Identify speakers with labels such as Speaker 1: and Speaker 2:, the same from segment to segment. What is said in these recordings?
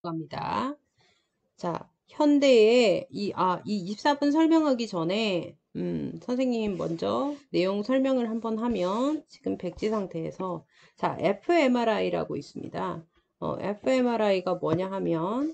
Speaker 1: 들어갑니다. 자, 현대의 이 24분 설명하기 전에, 선생님 먼저 내용 설명을 한번 하면, 지금 백지 상태에서, 자, fMRI라고 있습니다. fMRI가 뭐냐 하면,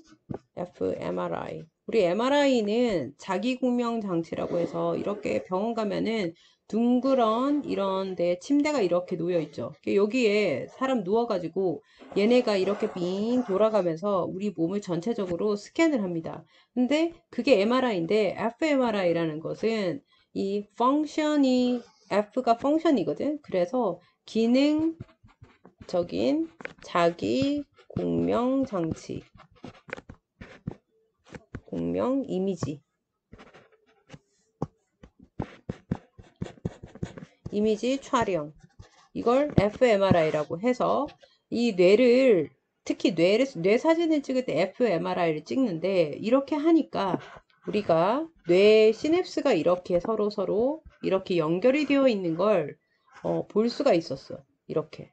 Speaker 1: fMRI. 우리 MRI는 자기공명 장치라고 해서 이렇게 병원 가면은 둥그런 이런 데 침대가 이렇게 놓여 있죠. 여기에 사람 누워가지고 얘네가 이렇게 빙 돌아가면서 우리 몸을 전체적으로 스캔을 합니다. 근데 그게 MRI인데 fMRI라는 것은 이 펑션이 F가 펑션이거든. 그래서 기능적인 자기공명 장치, 공명 이미지 촬영, 이걸 fMRI라고 해서 이 뇌를 특히 뇌 사진을 찍을 때 fMRI를 찍는데 이렇게 하니까 우리가 뇌 시냅스가 이렇게 서로 이렇게 연결이 되어 있는 걸 볼 수가 있었어. 이렇게.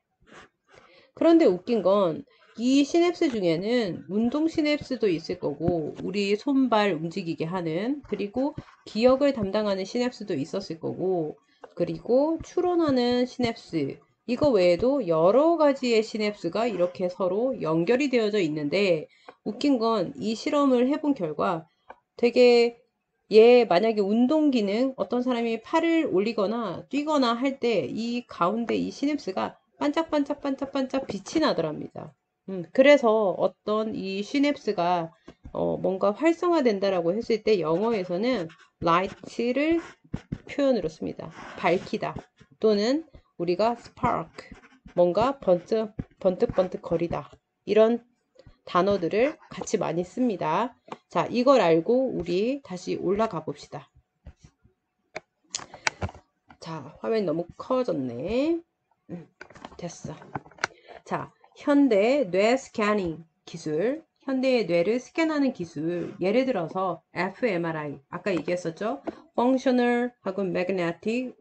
Speaker 1: 그런데 웃긴 건 이 시냅스 중에는 운동 시냅스도 있을 거고 우리 손발 움직이게 하는, 그리고 기억을 담당하는 시냅스도 있었을 거고, 그리고 추론하는 시냅스, 이거 외에도 여러 가지의 시냅스가 이렇게 서로 연결이 되어져 있는데 웃긴 건 이 실험을 해본 결과 되게 만약에 운동 기능, 어떤 사람이 팔을 올리거나 뛰거나 할 때 이 가운데 이 시냅스가 반짝반짝반짝반짝 빛이 나더랍니다. 그래서 어떤 이 시냅스가 뭔가 활성화된다라고 했을 때 영어에서는 light를 표현으로 씁니다. 밝히다. 또는 우리가 spark, 뭔가 번뜩번뜩 거리다. 이런 단어들을 같이 많이 씁니다. 자, 이걸 알고 우리 다시 올라가 봅시다. 자, 화면이 너무 커졌네. 됐어. 자, 현대 뇌 스캐닝 기술, 현대의 뇌를 스캔하는 기술, 예를 들어서 fMRI, 아까 얘기했었죠? Functional 하고 Magnetic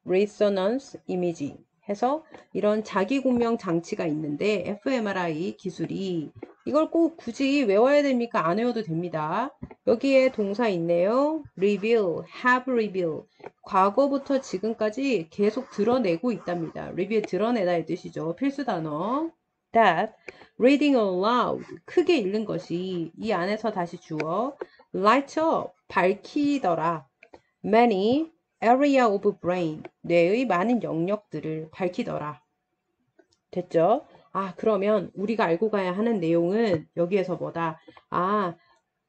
Speaker 1: Resonance Imaging 해서 이런 자기공명 장치가 있는데 fMRI 기술이, 이걸 꼭 굳이 외워야 됩니까? 안 외워도 됩니다. 여기에 동사 있네요. reveal, have reveal. 과거부터 지금까지 계속 드러내고 있답니다. review 드러내다 이 뜻이죠. 필수 단어. that, reading aloud, 크게 읽는 것이, 이 안에서 다시 주어, light up, 밝히더라. many area of brain, 뇌의 많은 영역들을 밝히더라. 됐죠? 그러면 우리가 알고 가야 하는 내용은 여기에서 뭐다?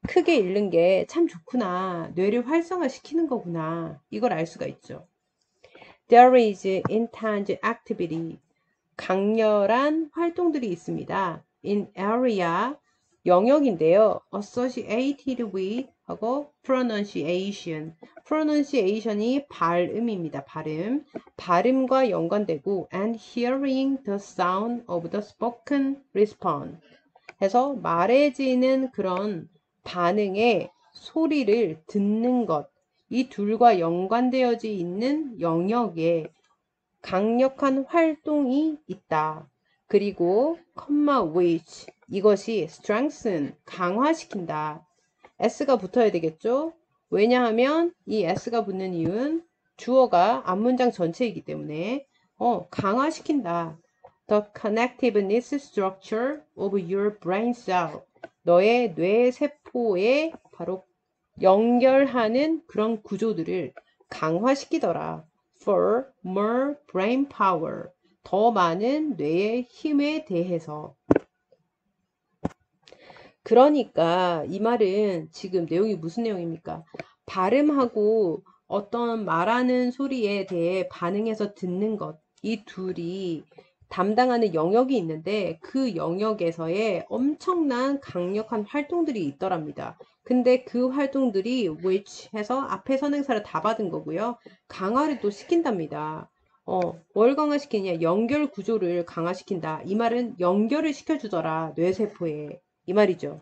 Speaker 1: 크게 읽는 게 참 좋구나. 뇌를 활성화시키는 거구나. 이걸 알 수가 있죠. There is intense activity. 강렬한 활동들이 있습니다. In area, 영역인데요. Associated with 하고 pronunciation. pronunciation이 발음입니다. 발음. 발음과 연관되고 and hearing the sound of the spoken response. 해서 말해지는 그런 반응의 소리를 듣는 것. 이 둘과 연관되어져 있는 영역에 강력한 활동이 있다. 그리고 which, 이것이 strengthen, 강화시킨다. s가 붙어야 되겠죠? 왜냐하면 이 s가 붙는 이유는 주어가 앞문장 전체이기 때문에 강화시킨다. The connectiveness structure of your brain cell. 너의 뇌 세포에 바로 연결하는 그런 구조들을 강화시키더라. For more brain power. 더 많은 뇌의 힘에 대해서. 그러니까 이 말은 지금 내용이 무슨 내용입니까? 발음하고 어떤 말하는 소리에 대해 반응해서 듣는 것, 이 둘이 담당하는 영역이 있는데 그 영역에서의 엄청난 강력한 활동들이 있더랍니다. 근데 그 활동들이 which 해서 앞에 선행사를 다 받은 거고요. 강화를 또 시킨답니다. 뭘 강화시키냐? 연결 구조를 강화시킨다. 이 말은 연결을 시켜주더라. 뇌세포에. 이 말이죠.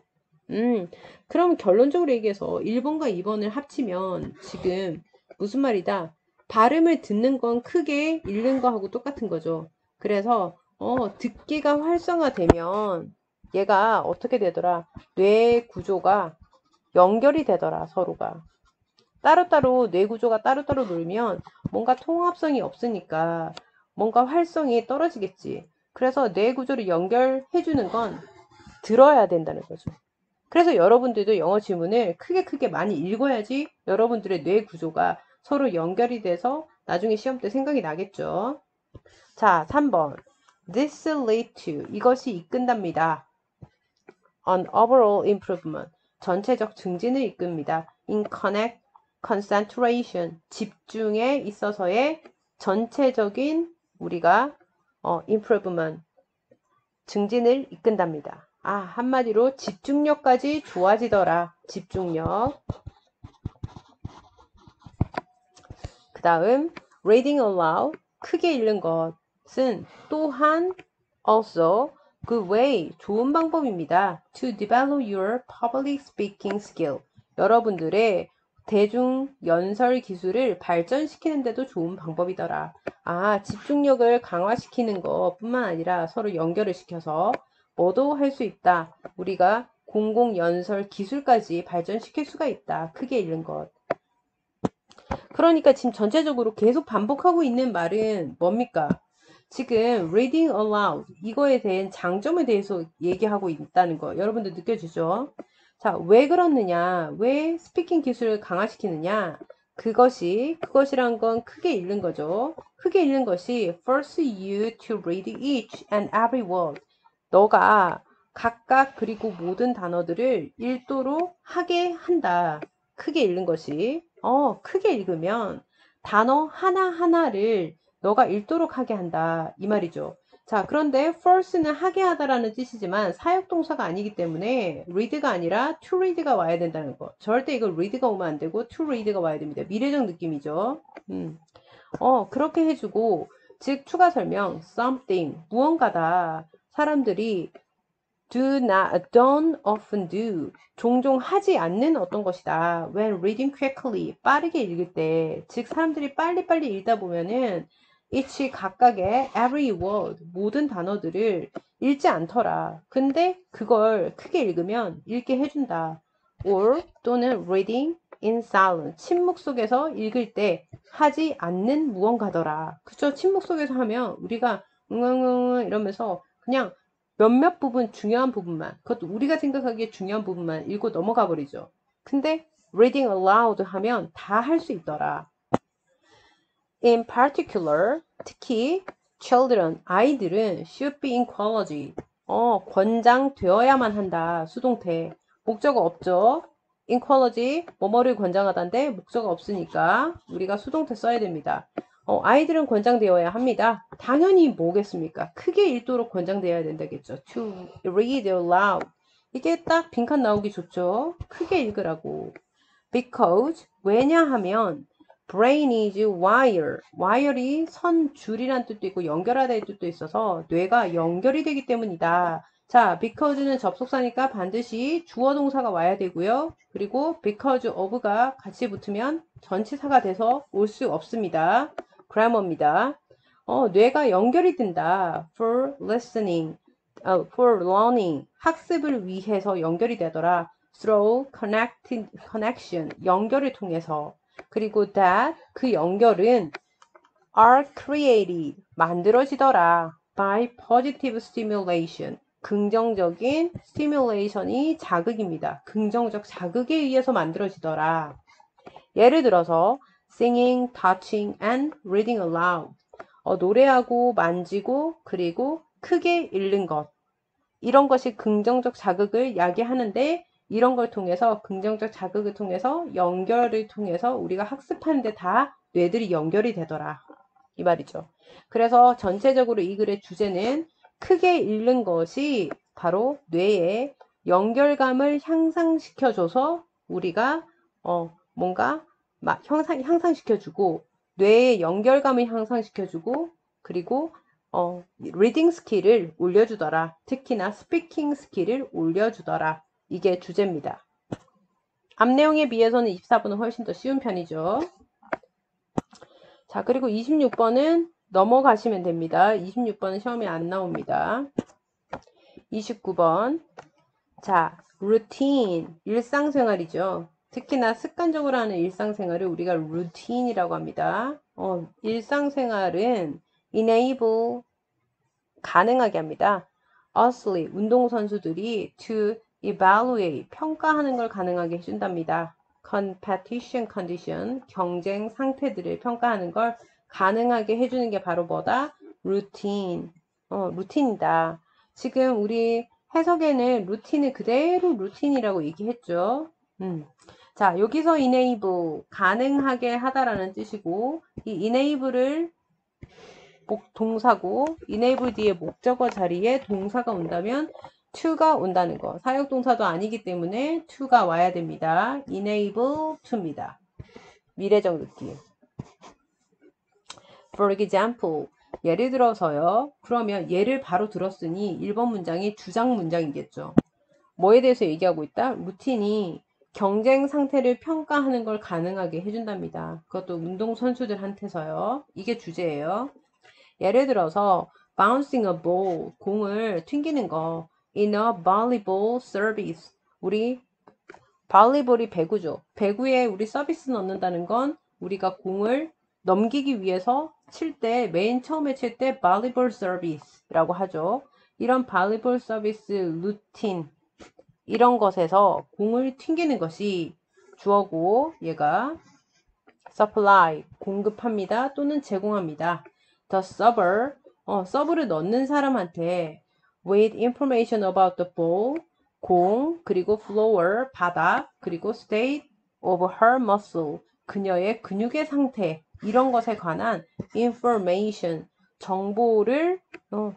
Speaker 1: 그럼 결론적으로 얘기해서 1번과 2번을 합치면 지금 무슨 말이다? 발음을 듣는 건 크게 읽는 거하고 똑같은 거죠. 그래서 듣기가 활성화되면 얘가 어떻게 되더라? 뇌 구조가 연결이 되더라, 서로가. 따로따로 뇌 구조가 따로따로 놀면 뭔가 통합성이 없으니까 뭔가 활성이 떨어지겠지. 그래서 뇌 구조를 연결해주는 건 들어야 된다는 거죠. 그래서 여러분들도 영어 지문을 크게 많이 읽어야지 여러분들의 뇌 구조가 서로 연결이 돼서 나중에 시험 때 생각이 나겠죠. 자, 3번. This lead to. 이것이 이끈답니다. An overall improvement. 전체적 증진을 이끕니다. In concentration. 집중에 있어서의 전체적인 우리가 improvement. 증진을 이끈답니다. 아, 한마디로 집중력까지 좋아지더라. 집중력. 그 다음 reading aloud. 크게 읽는 것은 또한 also good way. 좋은 방법입니다. To develop your public speaking skill. 여러분들의 대중 연설 기술을 발전시키는 데도 좋은 방법이더라. 아, 집중력을 강화시키는 것뿐만 아니라 서로 연결을 시켜서 뭐도 할 수 있다. 우리가 공공 연설 기술까지 발전시킬 수가 있다. 크게 읽는 것. 그러니까 지금 전체적으로 계속 반복하고 있는 말은 뭡니까? 지금 reading aloud 이거에 대한 장점에 대해서 얘기하고 있다는 거 여러분들 느껴지죠? 자, 왜 그렇느냐? 왜 스피킹 기술을 강화시키느냐? 그것이란 건 크게 읽는 거죠. 크게 읽는 것이 force you to read each and every word. 너가 각각 그리고 모든 단어들을 읽도록 하게 한다. 크게 읽는 것이. 크게 읽으면 단어 하나하나를 너가 읽도록 하게 한다. 이 말이죠. 자, 그런데 force는 하게 하다라는 뜻이지만 사역동사가 아니기 때문에 read가 아니라 to read가 와야 된다는 거. 절대 이거 read가 오면 안 되고 to read가 와야 됩니다. 미래적 느낌이죠. 그렇게 해주고 즉 추가 설명 something 무언가다. 사람들이 don't often do. 종종 하지 않는 어떤 것이다. When reading quickly. 빠르게 읽을 때. 즉, 사람들이 빨리빨리 읽다 보면은 each 각각의 every word. 모든 단어들을 읽지 않더라. 근데 그걸 크게 읽으면 읽게 해준다. or 또는 reading in silence. 침묵 속에서 읽을 때 하지 않는 무언가더라. 그쵸? 침묵 속에서 하면 우리가 응응응 이러면서 그냥 몇몇 부분, 중요한 부분만, 그것도 우리가 생각하기에 중요한 부분만 읽고 넘어가 버리죠. 근데 reading aloud 하면 다 할 수 있더라. In particular, 특히 children, 아이들은 should be in quality. 권장되어야만 한다. 수동태. 목적어 없죠. in quality, 뭐뭐를 권장하다인데 목적어 없으니까 우리가 수동태 써야 됩니다. 아이들은 권장되어야 합니다. 당연히 뭐겠습니까? 크게 읽도록 권장되어야 된다겠죠. To read aloud. 이게 딱 빈칸 나오기 좋죠. 크게 읽으라고. Because, 왜냐하면 brain is wire. wire이 선줄이란 뜻도 있고 연결하다의 뜻도 있어서 뇌가 연결이 되기 때문이다. 자, because는 접속사니까 반드시 주어 동사가 와야 되고요. 그리고 because of가 같이 붙으면 전치사가 돼서 올 수 없습니다. 그래머입니다. 뇌가 연결이 된다. For listening, for learning, 학습을 위해서 연결이 되더라. Through connection, 연결을 통해서. 그리고 that, 그 연결은 are created, 만들어지더라. By positive stimulation, 긍정적인 stimulation이 자극입니다. 긍정적 자극에 의해서 만들어지더라. 예를 들어서 singing, touching, and reading aloud. 노래하고 만지고 그리고 크게 읽는 것. 이런 것이 긍정적 자극을 야기하는데 이런 걸 통해서 긍정적 자극을 통해서 연결을 통해서 우리가 학습하는데 다 뇌들이 연결이 되더라. 이 말이죠. 그래서 전체적으로 이 글의 주제는 크게 읽는 것이 바로 뇌의 연결감을 향상시켜줘서 우리가 뭔가 향상시켜주고 뇌의 연결감을 향상시켜주고 그리고 리딩 스킬을 올려주더라. 특히나 스피킹 스킬을 올려주더라. 이게 주제입니다. 앞 내용에 비해서는 24번은 훨씬 더 쉬운 편이죠. 자, 그리고 26번은 넘어가시면 됩니다. 26번은 시험에 안 나옵니다. 29번. 자, 루틴, 일상생활이죠. 특히나 습관적으로 하는 일상생활을 우리가 루틴이라고 합니다. 일상생활은 enable, 가능하게 합니다. athlete, 운동선수들이 to evaluate, 평가하는 걸 가능하게 해준답니다. competition condition, 경쟁 상태들을 평가하는 걸 가능하게 해주는 게 바로 뭐다? 루틴, 루틴이다. 지금 우리 해석에는 루틴을 그대로 루틴이라고 얘기했죠. 자, 여기서 enable, 가능하게 하다라는 뜻이고, 이 enable을 동사고, enable 뒤에 목적어 자리에 동사가 온다면 to가 온다는 거. 사역동사도 아니기 때문에 to가 와야 됩니다. enable to입니다. 미래적 느낌. For example, 예를 들어서요. 그러면 예를 바로 들었으니 1번 문장이 주장 문장이겠죠. 뭐에 대해서 얘기하고 있다? 루틴이 경쟁 상태를 평가하는 걸 가능하게 해준답니다. 그것도 운동선수들한테서요. 이게 주제예요. 예를 들어서 bouncing a ball, 공을 튕기는 거. in a volleyball service, 우리 발리볼이 배구죠. 배구에 우리 서비스 넣는다는 건 우리가 공을 넘기기 위해서 칠 때, 맨 처음에 칠 때 발리볼 서비스라고 하죠. 이런 발리볼 서비스 루틴, 이런 것에서 공을 튕기는 것이 주어고, 얘가 supply, 공급합니다. 또는 제공합니다. The server, 서브를 넣는 사람한테 with information about the ball, 공, 그리고 floor, 바닥, 그리고 state of her muscle, 그녀의 근육의 상태, 이런 것에 관한 information, 정보를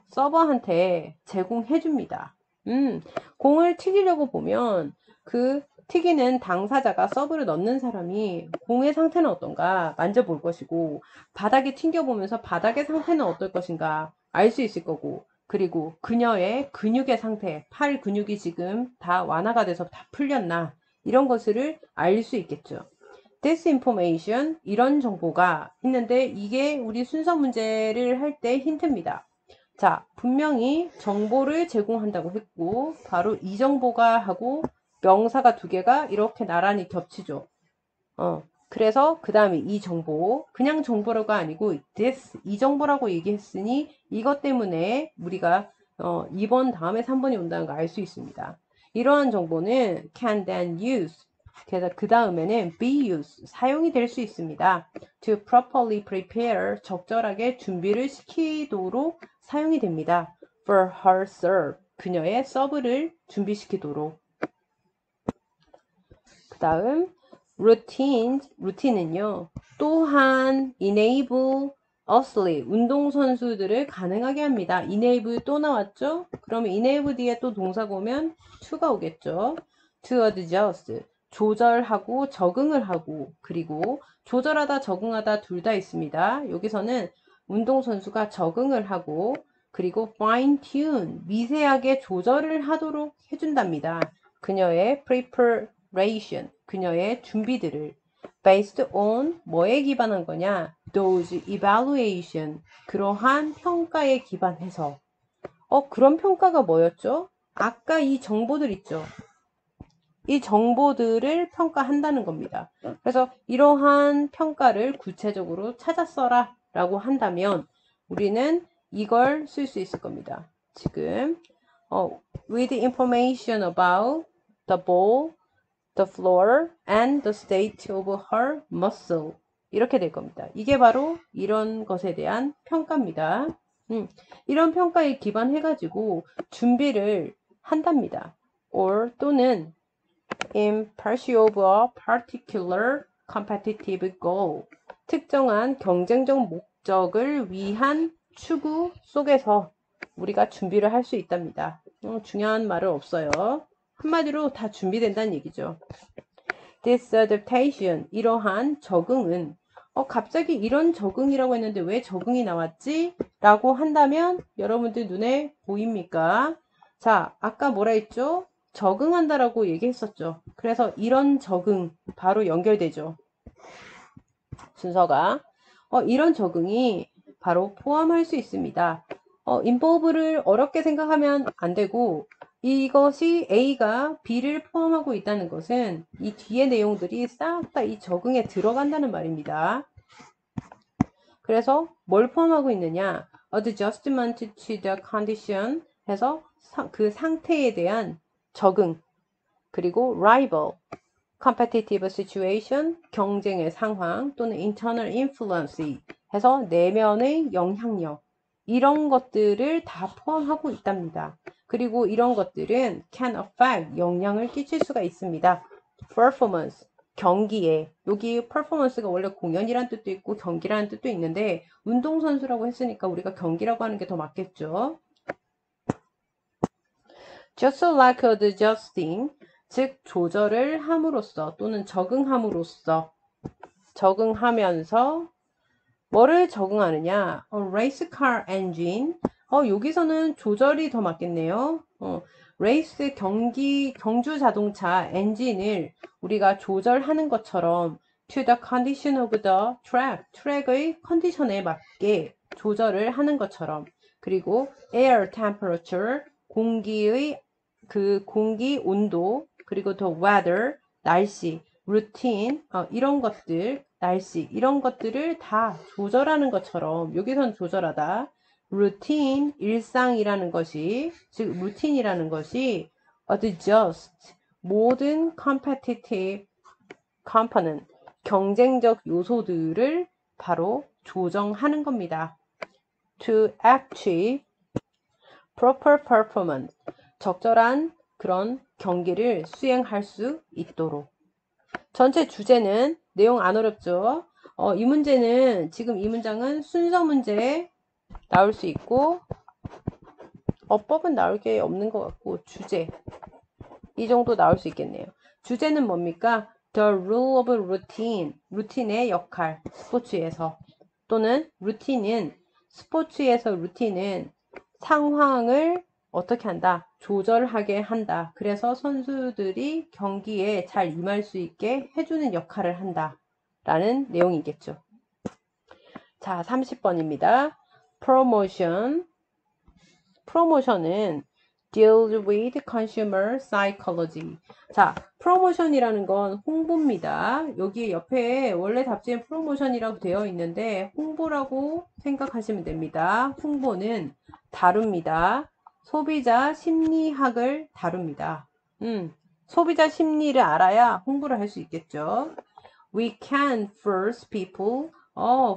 Speaker 1: 서버한테 제공해 줍니다. 공을 튀기려고 보면 그 튀기는 당사자가 서브를 넣는 사람이 공의 상태는 어떤가 만져볼 것이고, 바닥에 튕겨보면서 바닥의 상태는 어떨 것인가 알 수 있을 거고, 그리고 그녀의 근육의 상태, 팔 근육이 지금 다 완화가 돼서 다 풀렸나, 이런 것을 알 수 있겠죠. This information, 이런 정보가 있는데 이게 우리 순서 문제를 할 때 힌트입니다. 자, 분명히 정보를 제공한다고 했고, 바로 이 정보가 하고 명사가 두 개가 이렇게 나란히 겹치죠. 그래서 그 다음에 이 정보, 그냥 정보라가 아니고 this, 이 정보라고 얘기했으니 이것 때문에 우리가 2번 다음에 3번이 온다는 걸 알 수 있습니다. 이러한 정보는 can then use, 그래서 그 다음에는 be used, 사용이 될 수 있습니다. to properly prepare, 적절하게 준비를 시키도록 사용이 됩니다. for her serve, 그녀의 서브를 준비시키도록. 그 다음 루틴은요. 또한 enable athlete, 운동선수들을 가능하게 합니다. enable 또 나왔죠? 그러면 enable 뒤에 또 동사가 오면 to가 오겠죠. to adjust, 조절하고 적응을 하고, 그리고 조절하다 적응하다 둘 다 있습니다. 여기서는 운동선수가 적응을 하고, 그리고 fine tune, 미세하게 조절을 하도록 해준답니다. 그녀의 preparation, 그녀의 준비들을 based on, 뭐에 기반한 거냐? those evaluation, 그러한 평가에 기반해서. 그런 평가가 뭐였죠? 아까 이 정보들 있죠? 이 정보들을 평가한다는 겁니다. 그래서 이러한 평가를 구체적으로 찾아 써라 라고 한다면 우리는 이걸 쓸 수 있을 겁니다. 지금 with information about the ball, the floor, and the state of her muscle, 이렇게 될 겁니다. 이게 바로 이런 것에 대한 평가입니다. 이런 평가에 기반해가지고 준비를 한답니다. or 또는 in pursuit of a particular competitive goal, 특정한 경쟁적 목적을 위한 추구 속에서 우리가 준비를 할 수 있답니다. 중요한 말은 없어요. 한마디로 다 준비된다는 얘기죠. This adaptation, 이러한 적응은 갑자기 이런 적응이라고 했는데 왜 적응이 나왔지? 라고 한다면 여러분들 눈에 보입니까? 자, 아까 뭐라 했죠? 적응한다라고 얘기했었죠. 그래서 이런 적응 바로 연결되죠. 순서가 이런 적응이 바로 포함할 수 있습니다. involve를 어렵게 생각하면 안 되고, 이것이 A가 B를 포함하고 있다는 것은 이 뒤에 내용들이 싹 다 이 적응에 들어간다는 말입니다. 그래서 뭘 포함하고 있느냐? adjustment to the condition 해서 그 상태에 대한 적응, 그리고 rival, competitive situation, 경쟁의 상황 또는 internal influence 해서 내면의 영향력, 이런 것들을 다 포함하고 있답니다. 그리고 이런 것들은 can affect, 영향을 끼칠 수가 있습니다. performance, 경기에, 여기 performance가 원래 공연이란 뜻도 있고 경기라는 뜻도 있는데 운동선수라고 했으니까 우리가 경기라고 하는 게 더 맞겠죠. just like adjusting, 즉 조절을 함으로써 또는 적응하면서 뭐를 적응하느냐? race car engine. 여기서는 조절이 더 맞겠네요. 레이스 경주 자동차 엔진을 우리가 조절하는 것처럼 to the condition of the track, 트랙의 컨디션에 맞게 조절을 하는 것처럼. 그리고 air temperature, 공기 온도, 그리고 the weather, 날씨, 루틴, 이런 것들, 날씨, 이런 것들을 다 조절하는 것처럼, 여기선 조절하다. 루틴, 일상이라는 것이, 즉, 루틴이라는 것이, adjust, 모든 competitive component, 경쟁적 요소들을 바로 조정하는 겁니다. to achieve proper performance, 적절한 그런 경기를 수행할 수 있도록. 전체 주제는 내용 안 어렵죠? 이 문제는 지금 이 문장은 순서 문제 나올 수 있고 어법은 나올 게 없는 것 같고 주제 이 정도 나올 수 있겠네요. 주제는 뭡니까? The rule of routine, 루틴의 역할, 스포츠에서 또는 스포츠에서 루틴은 상황을 어떻게 한다? 조절하게 한다. 그래서 선수들이 경기에 잘 임할 수 있게 해주는 역할을 한다. 라는 내용이겠죠. 자, 30번입니다. 프로모션은 deals with consumer psychology. 자, 프로모션이라는 건 홍보입니다. 여기 옆에 원래 답지엔 프로모션이라고 되어 있는데 홍보라고 생각하시면 됩니다. 홍보는 다룹니다. 소비자 심리학을 다룹니다. 소비자 심리를 알아야 홍보를 할 수 있겠죠. We can force people.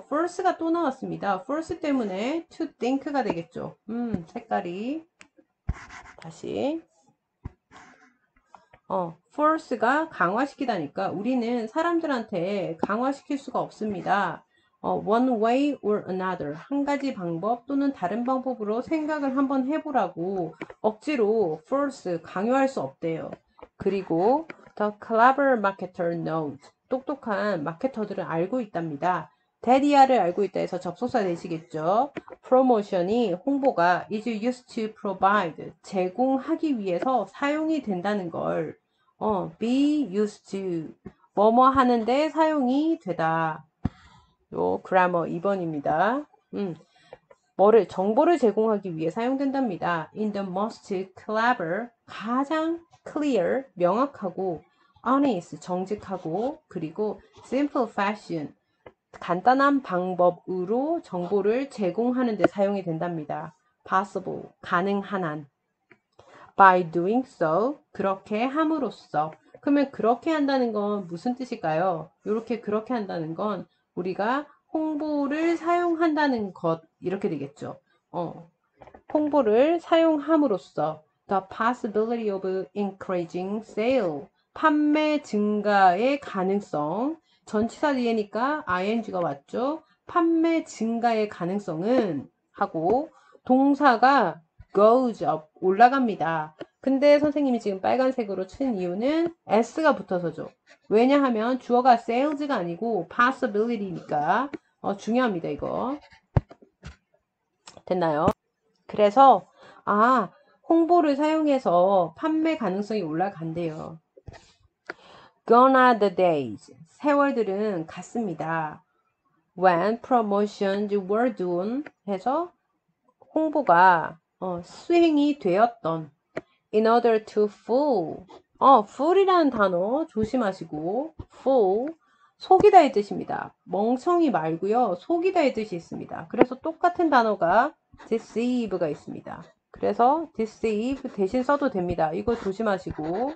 Speaker 1: force가 또 나왔습니다. force 때문에 to think가 되겠죠. 색깔이. 다시. force가 강화시키다니까 우리는 사람들한테 강화시킬 수가 없습니다. one way or another. 한 가지 방법 또는 다른 방법으로 생각을 한번 해보라고 억지로 force, 강요할 수 없대요. 그리고 the clever marketer knows. 똑똑한 마케터들은 알고 있답니다. 데리아를 알고 있다 해서 접속사 되시겠죠. 프로모션이 홍보가 is used to provide 제공하기 위해서 사용이 된다는 걸 be used to 뭐뭐 하는데 사용이 되다. 요 그래머 2번입니다. 정보를 제공하기 위해 사용된답니다. in the most clever 가장 clear 명확하고 honest 정직하고 그리고 simple fashion 간단한 방법으로 정보를 제공하는 데 사용이 된답니다. possible, 가능한 한. by doing so, 그렇게 함으로써. 그러면 그렇게 한다는 건 무슨 뜻일까요? 그렇게 한다는 건 우리가 홍보를 사용한다는 것, 이렇게 되겠죠. 홍보를 사용함으로써 the possibility of increasing sale, 판매 증가의 가능성, 전치사 뒤에니까 ing가 왔죠. 판매 증가의 가능성은 하고 동사가 goes up, 올라갑니다. 근데 선생님이 지금 빨간색으로 친 이유는 s가 붙어서죠. 왜냐하면 주어가 sales가 아니고 possibility니까 중요합니다. 이거. 됐나요? 그래서 홍보를 사용해서 판매 가능성이 올라간대요. Gone are the days. 세월들은 갔습니다. When promotions were done 해서 홍보가 수행이 되었던 in order to fool. fool이라는 단어 조심하시고 fool 속이다의 뜻입니다. 멍청이 말고요. 속이다의 뜻이 있습니다. 그래서 똑같은 단어가 deceive가 있습니다. 그래서 deceive 대신 써도 됩니다. 이거 조심하시고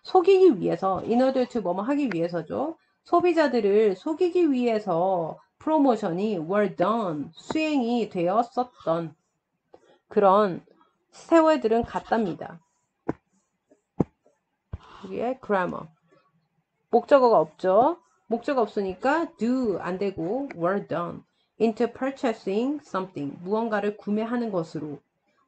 Speaker 1: 속이기 위해서 in order to 뭐뭐 하기 위해서죠. 소비자들을 속이기 위해서 프로모션이 were done 수행이 되었었던 그런 스테어들은 같답니다. 여기에 grammar 목적어가 없죠. 목적어 없으니까 do 안 되고 were done into purchasing something 무언가를 구매하는 것으로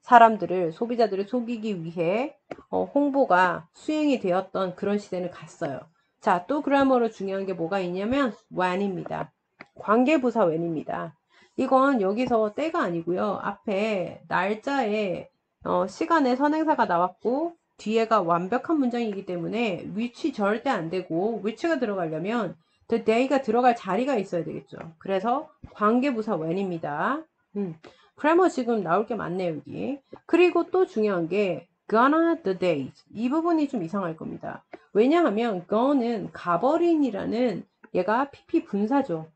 Speaker 1: 사람들을 소비자들을 속이기 위해 홍보가 수행이 되었던 그런 시대는 갔어요. 자, 또 그라머로 중요한 게 뭐가 있냐면 when입니다. 관계부사 when입니다. 이건 여기서 때가 아니고요. 앞에 날짜에 시간에 선행사가 나왔고 뒤에가 완벽한 문장이기 때문에 which 절대 안 되고 which가 들어가려면 the day가 들어갈 자리가 있어야 되겠죠. 그래서 관계부사 when입니다. grammar 지금 나올 게 많네요, 여기. 그리고 또 중요한 게 gonna the days. 이 부분이 좀 이상할 겁니다. 왜냐하면 gone은 가버린이라는 얘가 pp 분사죠.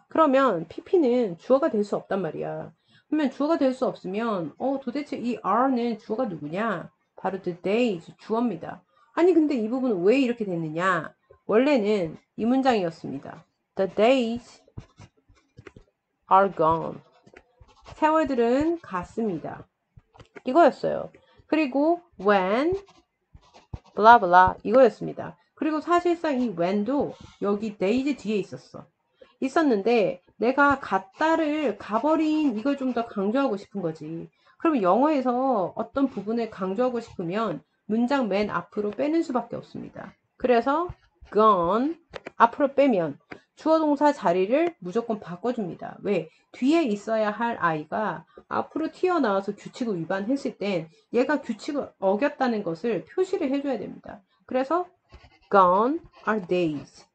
Speaker 1: 그러면 pp는 주어가 될 수 없단 말이야. 그러면 주어가 될 수 없으면 도대체 이 are는 주어가 누구냐? 바로 the days 주어입니다. 아니 근데 이 부분은 왜 이렇게 됐느냐? 원래는 이 문장이었습니다. The days are gone. 세월들은 갔습니다. 이거였어요. 그리고 when blah blah 이거였습니다. 그리고 사실상 이 when도 여기 days 뒤에 있었는데 내가 갔다를 가버린 이걸 좀 더 강조하고 싶은 거지. 그러면 영어에서 어떤 부분을 강조하고 싶으면 문장 맨 앞으로 빼는 수밖에 없습니다. 그래서 gone 앞으로 빼면 주어 동사 자리를 무조건 바꿔줍니다. 왜? 뒤에 있어야 할 아이가 앞으로 튀어나와서 규칙을 위반했을 땐 얘가 규칙을 어겼다는 것을 표시를 해줘야 됩니다. 그래서 gone are days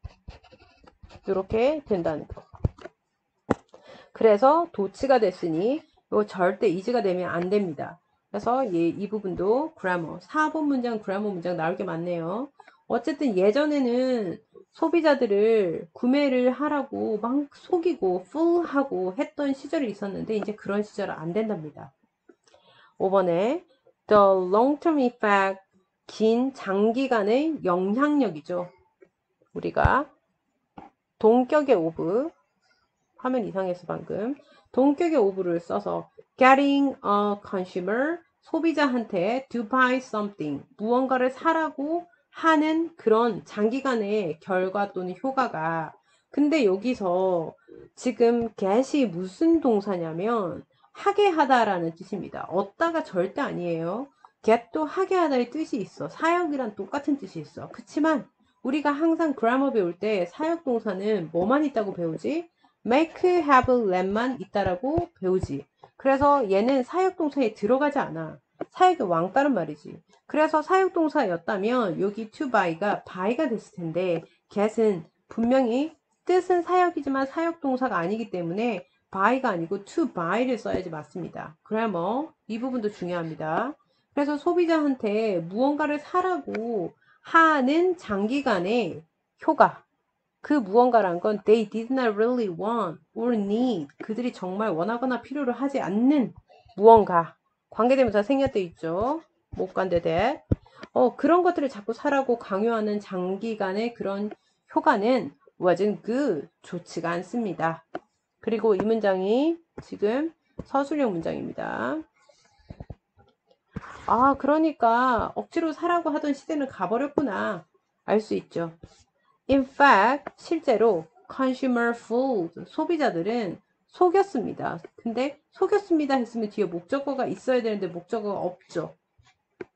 Speaker 1: 이렇게 된다는 거. 그래서 도치가 됐으니 이거 절대 이즈가 되면 안 됩니다. 그래서 이 부분도 grammar 4번 문장 grammar 문장 나올 게 많네요. 어쨌든 예전에는 소비자들을 구매를 하라고 막 속이고 fool하고 했던 시절이 있었는데 이제 그런 시절은 안 된답니다. 5번에 the long-term effect 긴 장기간의 영향력이죠. 우리가 동격의 오브 화면 이상해서 방금 동격의 오브를 써서 getting a consumer 소비자한테 to buy something 무언가를 사라고 하는 그런 장기간의 결과 또는 효과가 근데 여기서 지금 get이 무슨 동사냐면 하게 하다라는 뜻입니다. 얻다가 절대 아니에요. get도 하게 하다의 뜻이 있어. 사역이랑 똑같은 뜻이 있어. 그치만 우리가 항상 grammar 배울 때 사역 동사는 뭐만 있다고 배우지? make, have, let만 있다라고 배우지. 그래서 얘는 사역동사에 들어가지 않아. 사역의 왕따란 말이지. 그래서 사역동사였다면 여기 to buy가 buy가 됐을 텐데 get은 분명히 뜻은 사역이지만 사역동사가 아니기 때문에 buy가 아니고 to buy를 써야지 맞습니다. grammar 이 부분도 중요합니다. 그래서 소비자한테 무언가를 사라고 하는 장기간의 효과 그 무언가란 건 they did not really want or need 그들이 정말 원하거나 필요로 하지 않는 무언가 관계대명사 생략돼 있죠. 못 간대대 그런 것들을 자꾸 사라고 강요하는 장기간의 그런 효과는 wasn't good 좋지가 않습니다. 그리고 이 문장이 지금 서술형 문장입니다. 그러니까 억지로 사라고 하던 시대는 가버렸구나 알 수 있죠. In fact, 실제로 consumer food, 소비자들은 속였습니다. 근데 속였습니다 했으면 뒤에 목적어가 있어야 되는데 목적어가 없죠.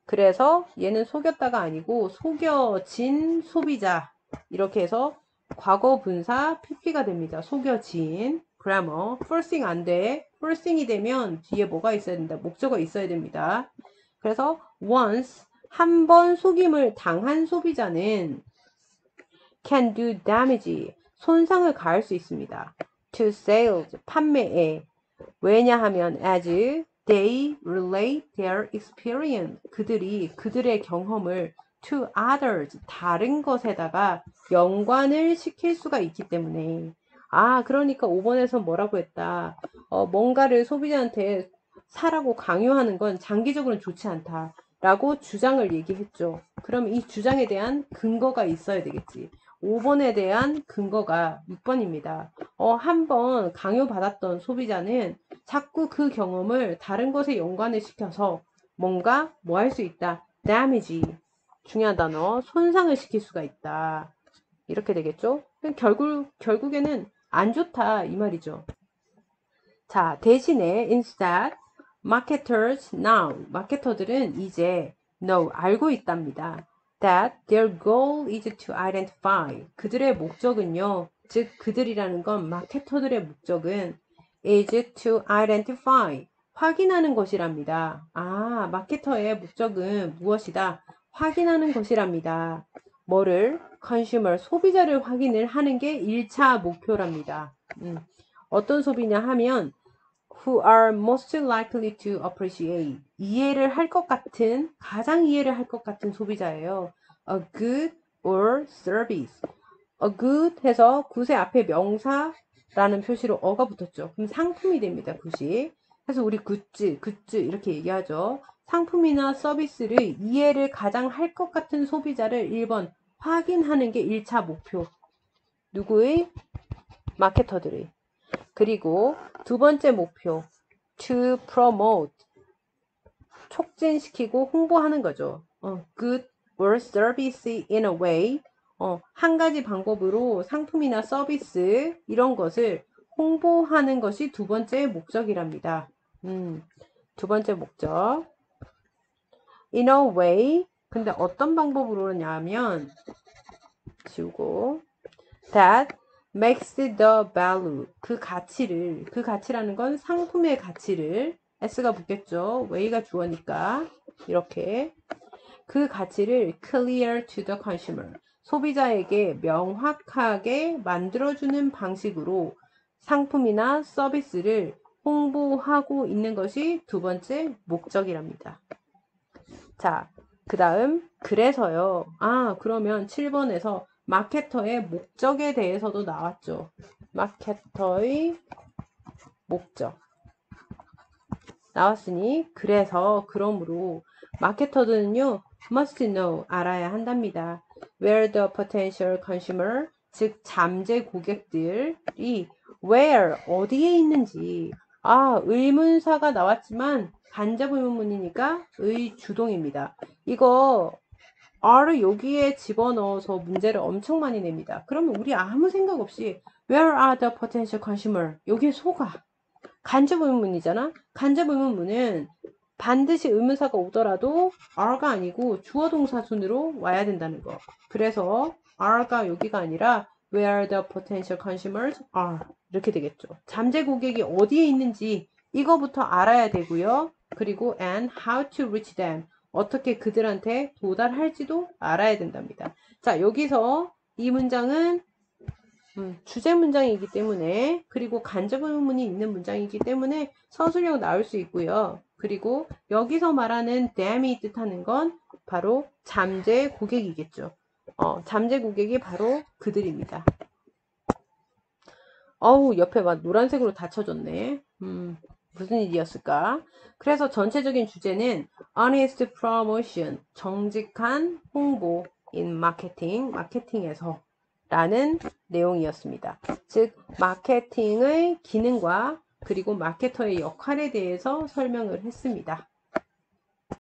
Speaker 1: 그래서 얘는 속였다가 아니고 속여진 소비자 이렇게 해서 과거 분사 pp가 됩니다. 속여진 grammar, forcing 안 돼. forcing이 되면 뒤에 뭐가 있어야 된다. 목적어 있어야 됩니다. 그래서 once 한 번 속임을 당한 소비자는 can do damage 손상을 가할 수 있습니다. to sales 판매에 왜냐하면 as they relate their experience 그들이 그들의 경험을 to others 다른 것에다가 연관을 시킬 수가 있기 때문에 그러니까 5번에서 뭐라고 했다. 뭔가를 소비자한테 사라고 강요하는 건 장기적으로는 좋지 않다. 라고 주장을 얘기했죠. 그럼 이 주장에 대한 근거가 있어야 되겠지. 5번에 대한 근거가 6번입니다. 한번 강요받았던 소비자는 자꾸 그 경험을 다른 것에 연관을 시켜서 뭔가 뭐 할 수 있다. damage. 중요한 단어. 손상을 시킬 수가 있다. 이렇게 되겠죠? 결국에는 안 좋다. 이 말이죠. 자, 대신에 instead marketers now 마케터들은 이제 know 알고 있답니다. that their goal is to identify 그들의 목적은요. 즉 그들이라는 건 마케터들의 목적은 is to identify 확인하는 것이랍니다. 마케터의 목적은 무엇이다? 확인하는 것이랍니다. 뭐를? consumer 소비자를 확인을 하는 게 1차 목표랍니다. 어떤 소비냐 하면 who are most likely to appreciate 이해를 할 것 같은 가장 이해를 할 것 같은 소비자예요. A good or service. A good 해서 good의 앞에 명사라는 표시로 어가 붙었죠. 그럼 상품이 됩니다. 굿이. 그래서 우리 굿즈 이렇게 얘기하죠. 상품이나 서비스를 이해를 가장 할 것 같은 소비자를 1번 확인하는 게 1차 목표. 누구의? 마케터들의. 그리고 두 번째 목표 to promote 촉진시키고 홍보하는 거죠. good or service in a way 한 가지 방법으로 상품이나 서비스 이런 것을 홍보하는 것이 두 번째 목적이랍니다. 두 번째 목적 in a way 근데 어떤 방법으로냐면 지우고 that makes the value 그 가치라는 건 상품의 가치를 s가 붙겠죠. way가 주어니까 이렇게 그 가치를 clear to the consumer 소비자에게 명확하게 만들어주는 방식으로 상품이나 서비스를 홍보하고 있는 것이 두 번째 목적이랍니다. 자, 그 다음 그래서요. 그러면 7번에서 마케터의 목적에 대해서도 나왔죠. 마케터의 목적. 나왔으니 그러므로 마케터들은요. must know 알아야 한답니다. where the potential consumer 즉 잠재 고객들이 where 어디에 있는지 의문사가 나왔지만 간접 의문문이니까 의주동입니다. 이거 R을 여기에 집어넣어서 문제를 엄청 많이 냅니다. 그러면 우리 아무 생각 없이 Where are the potential consumer? 여기에 속아. 간접 의문문이잖아. 간접 의문문은 반드시 의문사가 오더라도 R가 아니고 주어 동사 순으로 와야 된다는 거. 그래서 R가 여기가 아니라 Where the potential consumers are 이렇게 되겠죠. 잠재 고객이 어디에 있는지 이거부터 알아야 되고요. 그리고 and how to reach them 어떻게 그들한테 도달할지도 알아야 된답니다. 자, 여기서 이 문장은 주제 문장이기 때문에 그리고 간접 의문이 있는 문장이기 때문에 서술형 나올 수 있고요. 그리고 여기서 말하는 dam이 뜻하는 건 바로 잠재 고객이겠죠. 잠재 고객이 바로 그들입니다. 옆에 막 노란색으로 다 쳐졌네. 무슨 일이었을까? 그래서 전체적인 주제는 honest promotion, 정직한 홍보 in marketing, 마케팅에서 라는 내용이었습니다. 즉, 마케팅의 기능과 그리고 마케터의 역할에 대해서 설명을 했습니다.